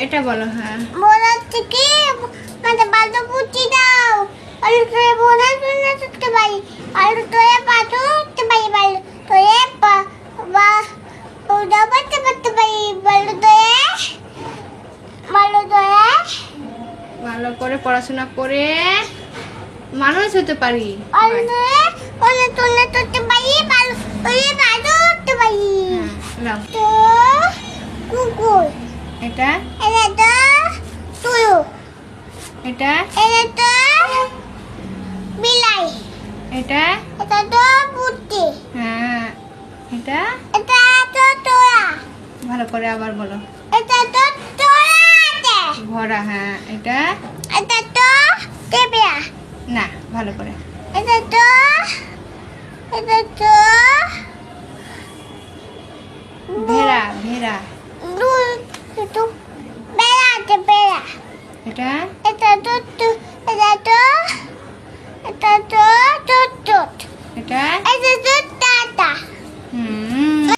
এটা বলো। হ্যাঁ, বলাচ্ছে কি মানে বালু পুঁতি দাও, আলু তোরে বোনা শুনে করতে পারি, আলু তোরে পাথর করতে পারি, বালু তোরে বা ওটা করতে পারি, বালু তোরে ভালো করে পড়াশোনা করে মানুষ হতে পারি। আলু তোরে ওনে তুলে করতে পারি, বালু তোরে পাথর করতে পারি। নাও, তো কুকুর, এটা এটা তো তুয়ু, এটা এটা তো বিলাই, এটা এটা তো পুঁতি, হ্যাঁ, এটা এটা তো তোরা, ভালো করে আবার বলো। এটা তো তোরাতে, ঘোড়া। হ্যাঁ, এটা এটা তো টেবিয়া, না, ভালো করে। এটা তো ভেড়া। ভেড়া। দুটো বেড়াতে বেড়া, এটা এটা তো